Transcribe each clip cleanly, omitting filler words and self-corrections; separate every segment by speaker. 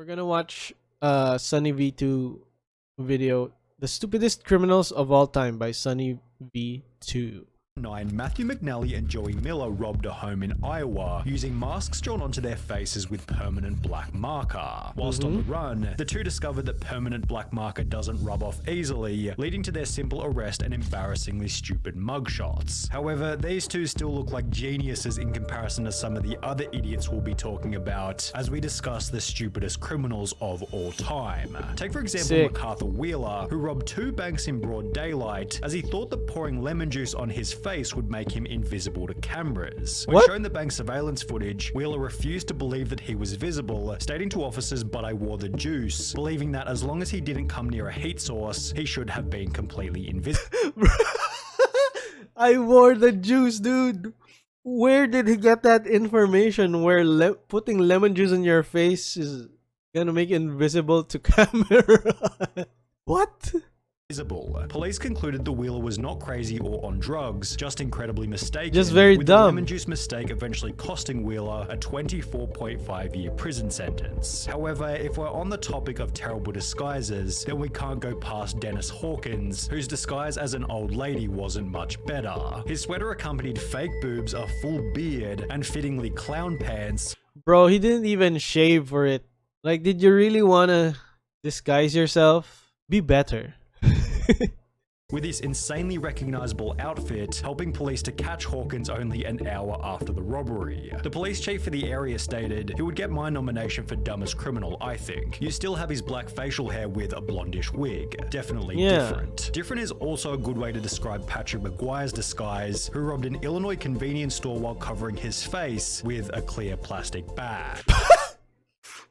Speaker 1: We're gonna watch Sunny V2 video, The Stupidest Criminals of All Time by Sunny V2.
Speaker 2: Matthew McNally and Joey Miller robbed a home in Iowa using masks drawn onto their faces with permanent black marker. Whilst on the run, the two discovered that permanent black marker doesn't rub off easily, leading to their simple arrest and embarrassingly stupid mugshots. However, these two still look like geniuses in comparison to some of the other idiots we'll be talking about as we discuss the stupidest criminals of all time. Take for example MacArthur Wheeler, who robbed two banks in broad daylight as he thought that pouring lemon juice on his face would make him invisible to cameras. When shown the bank surveillance footage, Wheeler refused to believe that he was visible, stating to officers, "But I wore the juice," believing that as long as he didn't come near a heat source, he should have been completely invisible.
Speaker 1: I wore the juice, dude. Where did he get that information where putting lemon juice on your face is gonna make you invisible to camera? What?
Speaker 2: Police concluded the Wheeler was not crazy or on drugs, just incredibly mistaken.
Speaker 1: Just very
Speaker 2: with
Speaker 1: dumb.
Speaker 2: The lemon juice mistake eventually costing Wheeler a 24.5-year prison sentence. However, if we're on the topic of terrible disguises, then we can't go past Dennis Hawkins, whose disguise as an old lady wasn't much better. His sweater accompanied fake boobs, a full beard, and fittingly clown pants.
Speaker 1: Bro, he didn't even shave for it. Like, did you really wanna disguise yourself? Be better.
Speaker 2: With this insanely recognizable outfit, helping police to catch Hawkins only an hour after the robbery. The police chief for the area stated, "He would get my nomination for dumbest criminal, I think. You still have his black facial hair with a blondish wig. Definitely different." Different is also a good way to describe Patrick McGuire's disguise, who robbed an Illinois convenience store while covering his face with a clear plastic bag.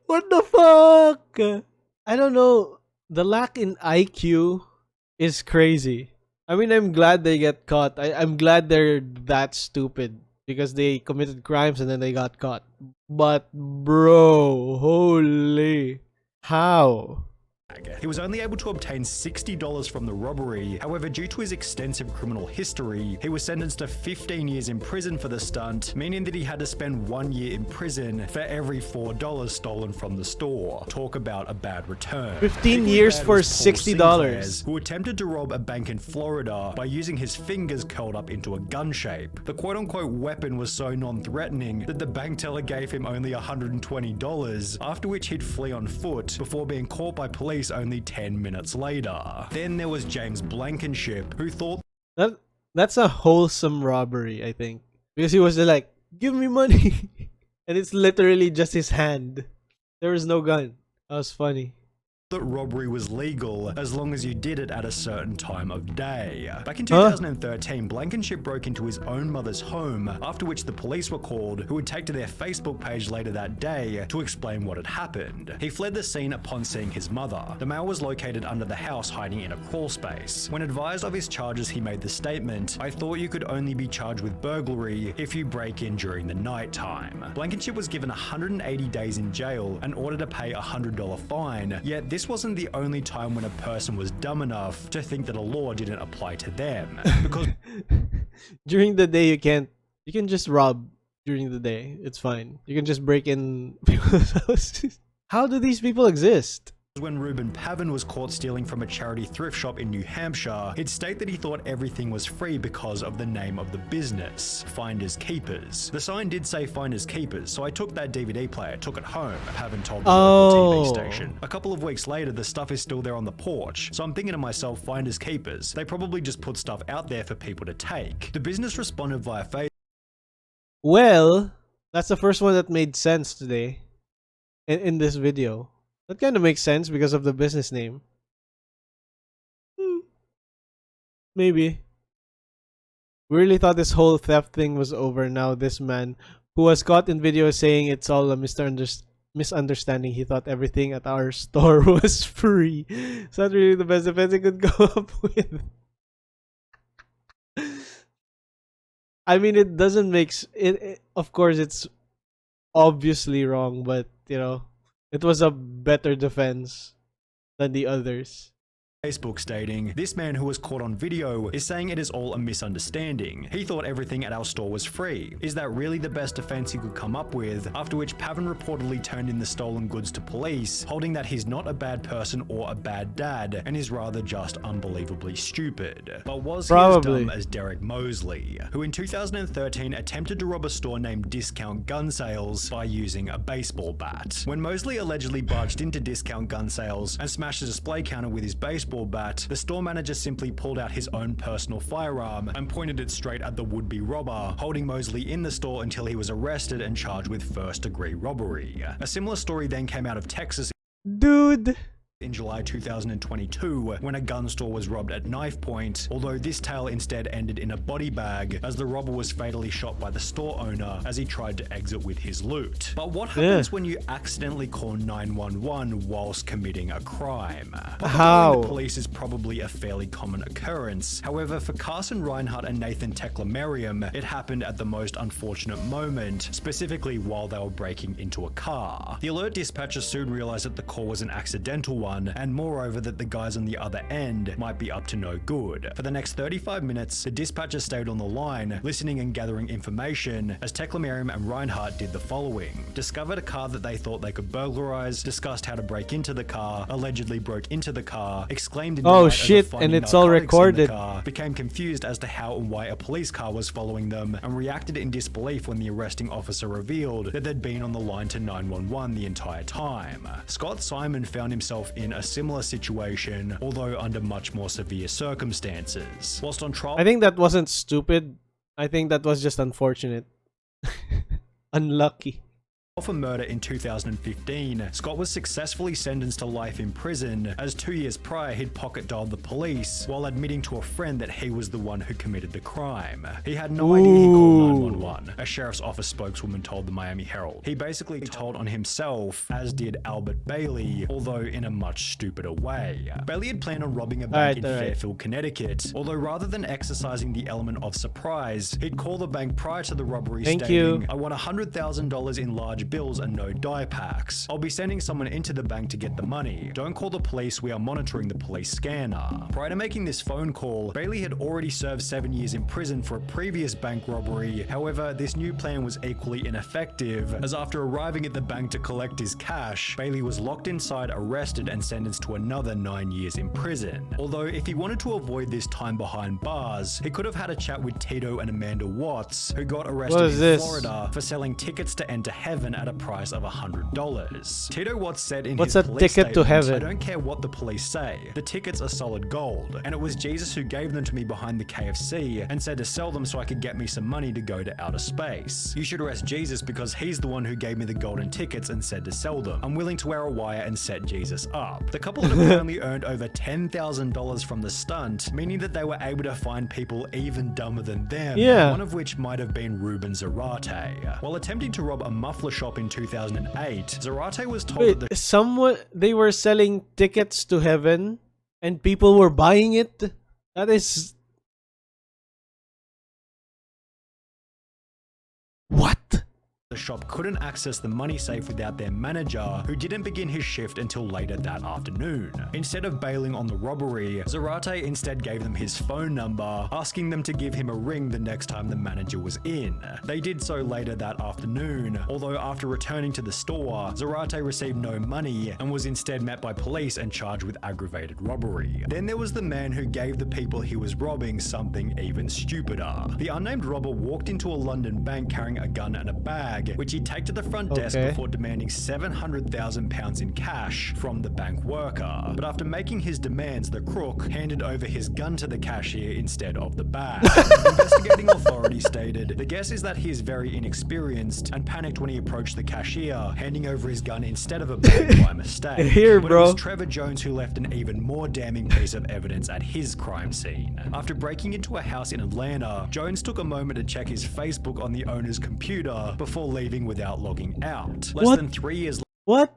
Speaker 1: What the fuck? I don't know. The lack in IQ is crazy. I mean, I'm glad they get caught. I'm glad they're that stupid because they committed crimes and then they got caught. But bro, holy, how?
Speaker 2: He was only able to obtain $60 from the robbery. However, due to his extensive criminal history, he was sentenced to 15 years in prison for the stunt, meaning that he had to spend 1 year in prison for every $4 stolen from the store. Talk about a bad return.
Speaker 1: 15 years for $60.
Speaker 2: Who attempted to rob a bank in Florida by using his fingers curled up into a gun shape. The quote-unquote weapon was so non-threatening that the bank teller gave him only $120, after which he'd flee on foot before being caught by police only 10 minutes later. Then there was James Blankenship, who thought
Speaker 1: that's a wholesome robbery, I think. Because he was like, "Give me money." And it's literally just his hand. There was no gun. That was funny.
Speaker 2: that robbery was legal as long as you did it at a certain time of day. Back in 2013, Blankenship broke into his own mother's home, after which the police were called, who would take to their Facebook page later that day to explain what had happened. He fled the scene upon seeing his mother. The male was located under the house hiding in a crawl space. When advised of his charges, he made the statement, "I thought you could only be charged with burglary if you break in during the night time." Blankenship was given 180 days in jail and ordered to pay a $100 fine, yet this wasn't the only time when a person was dumb enough to think that a law didn't apply to them. Because
Speaker 1: during the day you can just rob during the day. It's fine. You can just break in people's houses. How do these people exist?
Speaker 2: when Reuben Pavin was caught stealing from a charity thrift shop in New Hampshire, he'd state that he thought everything was free because of the name of the business, Finders Keepers. The sign did say Finders Keepers, so I took that DVD player, took it home, Pavin told the local TV station. A couple of weeks later, the stuff is still there on the porch, so I'm thinking to myself, Finders Keepers, they probably just put stuff out there for people to take. The business responded via Facebook.
Speaker 1: Well, that's the first one that made sense today in this video. That kind of makes sense because of the business name. Maybe. We really thought this whole theft thing was over. Now this man who was caught in video saying it's all a misunderstanding. He thought everything at our store was free. It's not really the best defense he could go up with. I mean, it doesn't make it. Of course, it's obviously wrong, but you know, it was a better defense than the others.
Speaker 2: Facebook stating, "This man who was caught on video is saying it is all a misunderstanding. He thought everything at our store was free. Is that really the best defense he could come up with?" After which Pavan reportedly turned in the stolen goods to police, holding that he's not a bad person or a bad dad and is rather just unbelievably stupid. But was he as dumb as Derek Mosley, who in 2013 attempted to rob a store named Discount Gun Sales by using a baseball bat? When Mosley allegedly barged into Discount Gun Sales and smashed a display counter with his baseball bat, the store manager simply pulled out his own personal firearm and pointed it straight at the would-be robber, holding Mosley in the store until he was arrested and charged with first-degree robbery. A similar story then came out of Texas
Speaker 1: Dude.
Speaker 2: in July 2022 when a gun store was robbed at knife point, although this tale instead ended in a body bag as the robber was fatally shot by the store owner as he tried to exit with his loot. But what happens when you accidentally call 911 whilst committing a crime? Calling the police is probably a fairly common occurrence. However, for Carson Reinhardt and Nathan Teklemariam, it happened at the most unfortunate moment, specifically while they were breaking into a car. The alert dispatcher soon realized that the call was an accidental one, and moreover that the guys on the other end might be up to no good. For the next 35 minutes, the dispatcher stayed on the line, listening and gathering information, as Teklemariam and Reinhardt did the following: discovered a car that they thought they could burglarize, discussed how to break into the car, allegedly broke into the car, exclaimed in
Speaker 1: oh shit, and it's all recorded,
Speaker 2: car, became confused as to how and why a police car was following them, and reacted in disbelief when the arresting officer revealed that they'd been on the line to 911 the entire time. Scott Simon found himself in a similar situation, although under much more severe circumstances. Whilst on trial,
Speaker 1: I think that wasn't stupid. I think that was just unfortunate. Unlucky.
Speaker 2: for murder in 2015, Scott was successfully sentenced to life in prison, as 2 years prior he'd pocket-dialed the police while admitting to a friend that he was the one who committed the crime. He had no idea he called 911, a sheriff's office spokeswoman told the Miami Herald. He basically told on himself, as did Albert Bailey, although in a much stupider way. Bailey had planned on robbing a bank in Fairfield, Connecticut, although rather than exercising the element of surprise, he'd call the bank prior to the robbery stating, "I want $100,000 in large bills and no die packs. I'll be sending someone into the bank to get the money. Don't call the police, we are monitoring the police scanner." Prior to making this phone call, Bailey had already served 7 years in prison for a previous bank robbery. However, this new plan was equally ineffective, as after arriving at the bank to collect his cash, Bailey was locked inside, arrested, and sentenced to another 9 years in prison. Although, if he wanted to avoid this time behind bars, he could have had a chat with Tito and Amanda Watts, who got arrested in Florida for selling tickets to enter heaven at a price of $100. Tito Watts said in his police statement, "I don't care what the police say. The tickets are solid gold, and it was Jesus who gave them to me behind the KFC and said to sell them so I could get me some money to go to outer space. You should arrest Jesus because he's the one who gave me the golden tickets and said to sell them. I'm willing to wear a wire and set Jesus up." The couple had only earned over $10,000 from the stunt, meaning that they were able to find people even dumber than them, one of which might have been Ruben Zarate. While attempting to rob a muffler shop in 2008, Zarate was told that
Speaker 1: they were selling tickets to heaven and people were buying it. That is... What?
Speaker 2: the shop couldn't access the money safe without their manager, who didn't begin his shift until later that afternoon. Instead of bailing on the robbery, Zarate instead gave them his phone number, asking them to give him a ring the next time the manager was in. They did so later that afternoon, although after returning to the store, Zarate received no money and was instead met by police and charged with aggravated robbery. Then there was the man who gave the people he was robbing something even stupider. The unnamed robber walked into a London bank carrying a gun and a bag, which he'd take to the front desk before demanding £700,000 in cash from the bank worker. But after making his demands, the crook handed over his gun to the cashier instead of the bag. Investigating authorities stated, "The guess is that he is very inexperienced and panicked when he approached the cashier, handing over his gun instead of a bag by mistake." But it was Trevor Jones who left an even more damning piece of evidence at his crime scene. After breaking into a house in Atlanta, Jones took a moment to check his Facebook on the owner's computer before leaving without logging out. Less than 3 years
Speaker 1: What?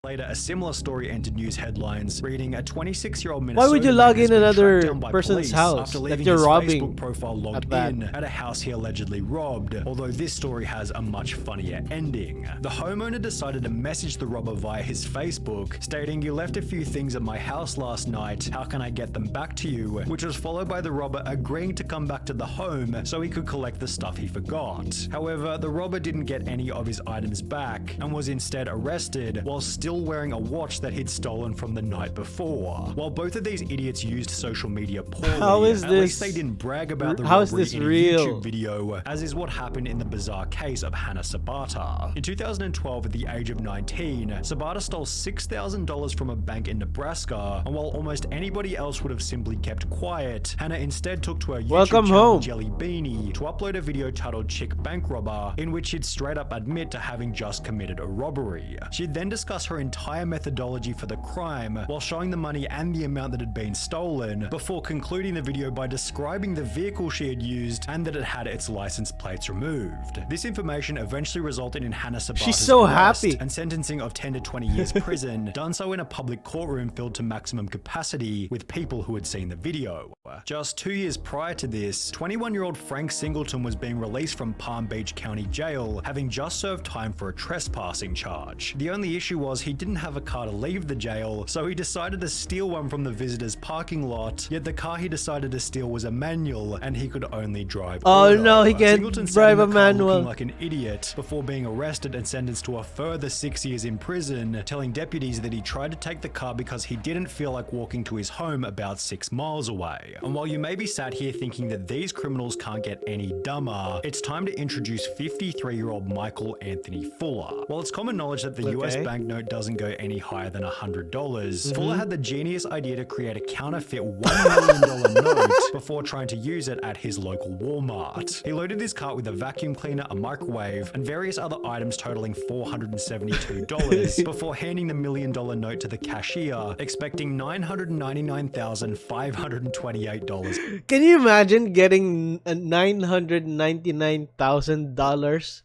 Speaker 2: later, later, a similar story entered news headlines, reading a 26-year-old Minnesota
Speaker 1: Why would you
Speaker 2: man
Speaker 1: log
Speaker 2: has
Speaker 1: in
Speaker 2: been
Speaker 1: another
Speaker 2: tracked down by
Speaker 1: person's
Speaker 2: police
Speaker 1: house
Speaker 2: after
Speaker 1: that
Speaker 2: leaving
Speaker 1: you're
Speaker 2: his
Speaker 1: robbing
Speaker 2: Facebook profile logged
Speaker 1: at that?
Speaker 2: in at a house he allegedly robbed, although this story has a much funnier ending. The homeowner decided to message the robber via his Facebook, stating, "You left a few things at my house last night, how can I get them back to you?" which was followed by the robber agreeing to come back to the home so he could collect the stuff he forgot. However, the robber didn't get any of his items back and was instead arrested while still wearing a watch that he'd stolen from the night before. While both of these idiots used social media poorly,
Speaker 1: How is
Speaker 2: at
Speaker 1: this-
Speaker 2: least they didn't brag about the
Speaker 1: how is
Speaker 2: robbery
Speaker 1: this
Speaker 2: in a
Speaker 1: real?
Speaker 2: YouTube video, as is what happened in the bizarre case of Hannah Sabata. In 2012, at the age of 19, Sabata stole $6,000 from a bank in Nebraska, and while almost anybody else would have simply kept quiet, Hannah instead took to her YouTube
Speaker 1: Welcome
Speaker 2: channel
Speaker 1: home.
Speaker 2: Jelly Beanie to upload a video titled Chick Bank Robber, in which she'd straight up admit to having just committed a robbery. She'd then discuss her entire methodology for the crime, while showing the money and the amount that had been stolen, before concluding the video by describing the vehicle she had used and that it had its license plates removed. This information eventually resulted in Hannah Sabata's
Speaker 1: She's so
Speaker 2: arrest
Speaker 1: happy.
Speaker 2: and sentencing of 10 to 20 years prison, done so in a public courtroom filled to maximum capacity with people who had seen the video. Just 2 years prior to this, 21-year-old Frank Singleton was being released from Palm Beach County Jail, having just served time for a trespassing charge. The only issue was he didn't have a car to leave the jail, so he decided to steal one from the visitors' parking lot, yet the car he decided to steal was a manual and he could only drive
Speaker 1: Oh
Speaker 2: auto.
Speaker 1: no, he can't
Speaker 2: Singleton sat
Speaker 1: drive
Speaker 2: in
Speaker 1: a
Speaker 2: the car
Speaker 1: manual.
Speaker 2: looking like an idiot before being arrested and sentenced to a further 6 years in prison, telling deputies that he tried to take the car because he didn't feel like walking to his home about 6 miles away. And while you may be sat here thinking that these criminals can't get any dumber, it's time to introduce 53-year-old Michael Anthony Fuller. While it's common knowledge that the US
Speaker 1: Okay.
Speaker 2: banknote doesn't go any higher than $100, Fuller had the genius idea to create a counterfeit $1 million note before trying to use it at his local Walmart. He loaded his cart with a vacuum cleaner, a microwave, and various other items totaling $472 before handing the $1 million note to the cashier, expecting $999,528.
Speaker 1: Can you imagine getting a $999,000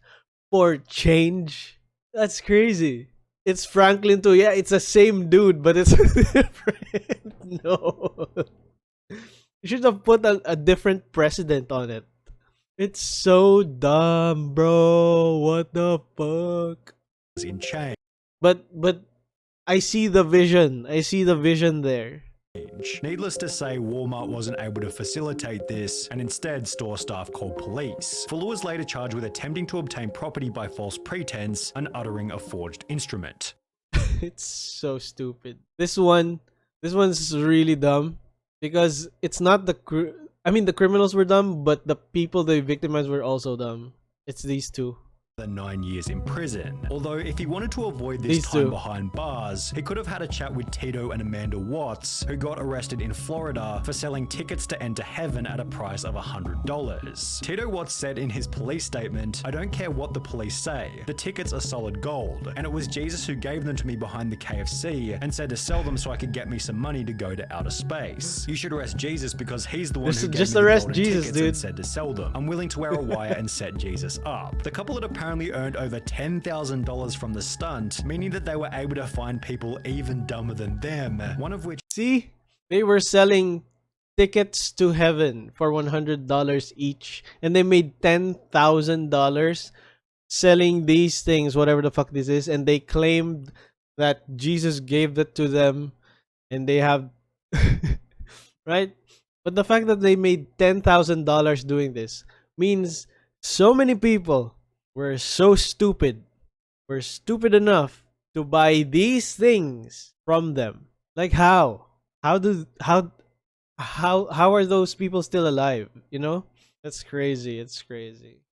Speaker 1: for change? That's crazy. It's Franklin too. Yeah, it's the same dude, but it's different. No. You should have put a different president on it. It's so dumb, bro. What the fuck?
Speaker 2: in change.
Speaker 1: But I see the vision. I see the vision there.
Speaker 2: Needless to say, Walmart wasn't able to facilitate this, and instead store staff called police. Fuller was later charged with attempting to obtain property by false pretense and uttering a forged instrument.
Speaker 1: It's so stupid. This one's really dumb because it's not the criminals were dumb, but the people they victimized were also dumb. It's these two.
Speaker 2: Than 9 years in prison. Although, if he wanted to avoid this
Speaker 1: These
Speaker 2: time
Speaker 1: two.
Speaker 2: behind bars, he could have had a chat with Tito and Amanda Watts, who got arrested in Florida for selling tickets to enter heaven at a price of $100. Tito Watts said in his police statement, "I don't care what the police say, the tickets are solid gold, and it was Jesus who gave them to me behind the KFC and said to sell them so I could get me some money to go to outer space. You should arrest Jesus because he's the one who gave
Speaker 1: Just
Speaker 2: me the
Speaker 1: arrest
Speaker 2: golden
Speaker 1: Jesus,
Speaker 2: tickets
Speaker 1: dude.
Speaker 2: and said to sell them. I'm willing to wear a wire and set Jesus up." The couple had apparently earned over $10,000 from the stunt, meaning that they were able to find people even dumber than them, one of which
Speaker 1: See? They were selling tickets to heaven for $100 each, and they made $10,000 selling these things, whatever the fuck this is, and they claimed that Jesus gave it to them, and they have right? But the fact that they made $10,000 doing this means so many people were so stupid, were stupid enough to buy these things from them. Like how? How are those people still alive? You know? That's crazy. It's crazy.